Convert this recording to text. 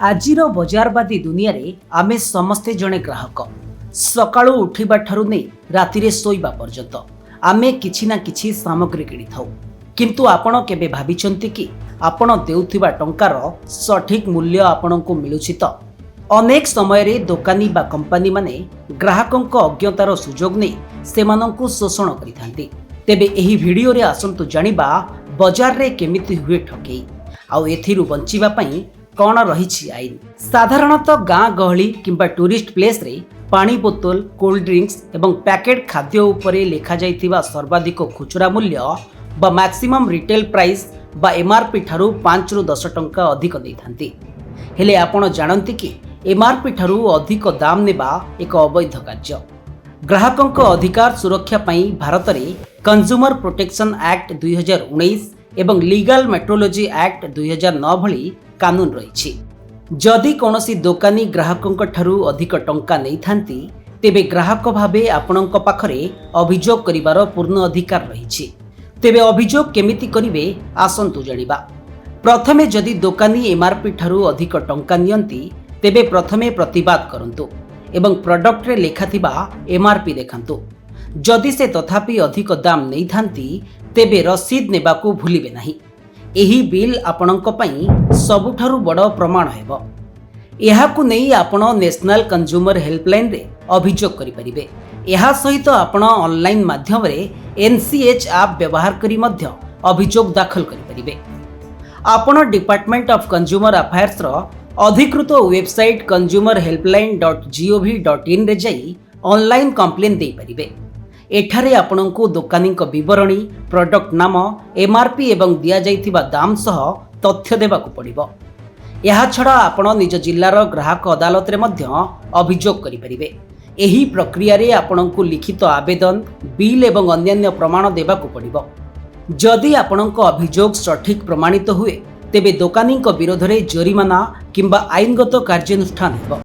आजिर बजारवादी दुनिया रे आमे समस्ते जने ग्राहक सकाळु उठिबा ठारु नै रातिरे सोइबा पर्यंत आमे किछि ना किछि सामग्री किनि थाउ। किंतु आपण केबे भाबिचंती कि आपण देउथिबा टंकार सठिक मूल्य आपणको मिलुछि त? अनेक समय रे दोकानी बा कंपनी माने ग्राहकंक अज्ञतार सुजोग नै सेमानंकु शोषण करिथांती। तेबे एही वीडियो रे आसंतु जानिबा बाजार रे केमिति हुए ठकेई आउ एथिरु बंचिबा पई कौन रही आईन। साधारणतः गाँ गहली किंबा टूरिस्ट प्लेस रे पानी बोतल कोल्ड ड्रिंक्स एवं पैकेट खाद्य उपरे लेखा जाइथिबा सर्वाधिक खुचरा मूल्य बा मैक्सिमम रिटेल प्राइस बा एमआरपी ठारू 5 रु 10 टंका अधिक देइथांती। हेले आपण जानंती कि एमआरपी ठारू अधिक दाम नेबा एक अवैध कार्य। ग्राहकंक अधिकार सुरक्षा पई भारत रे कंज्यूमर प्रोटेक्शन एक्ट 2019 एवं लीगल मेट्रोलॉजी एक्ट 2009 भली कानून रही। जदि कौनसी दोकानी ग्राहकंक ठारू अधिक टंका नहीं थांती तेबे ग्राहक भाबे आपणंक पाखरे अभियोग करिवार पूर्ण अधिकार रही। तेबे अभियोग केमिति करिवे आसंतु जानिबा। प्रथमे जदि दोकानी एमआरपी ठारू अधिक टंका नियंती तेबे प्रथमे प्रतिवाद करंतु एवं प्रोडक्ट रे लेखाथिबा एमआरपी देखांतु। जदि से तथापि अधिक दाम नहीं थांती तेबे रसीद नेबाकू भूलिबे नाही। एही बिल आपणंक पई सबुठारु बड़ प्रमाण हेबो। एहाकू नै आपण नेशनल कंज्यूमर हेल्पलाइन रे अभियोग करि परिबे। एहा सहित आपण ऑनलाइन माध्यम रे एनसीएच ऐप व्यवहार करी मध्य अभियोग दाखल करि परिबे। आपण डिपार्टमेंट ऑफ कंज्यूमर अफेयर्स रो अधिकृत वेबसाइट consumerhelpline.gov.in रे जाई ऑनलाइन कंप्लेन दे परिबे। एठारे आपणको दोकानी विवरणी प्रोडक्ट नाम एमआरपी एवं दिया जाइथिबा दाम सह तथ्य देबाकू पड़िबो। एहा छडा आपण निज जिल्लार ग्राहक अदालत रे मध्य अभियोग करि परिबे। एही प्रक्रिया रे आपणको लिखित आवेदन बिल एवं अन्यान्य प्रमाण देबाकू पड़िबो। जदि आपणको अभियोग सठिक प्रमाणित हुए तेबे दोकानी विरोध रे जरिमाना किंबा आईनगत कार्यानुष्ठान हेबो।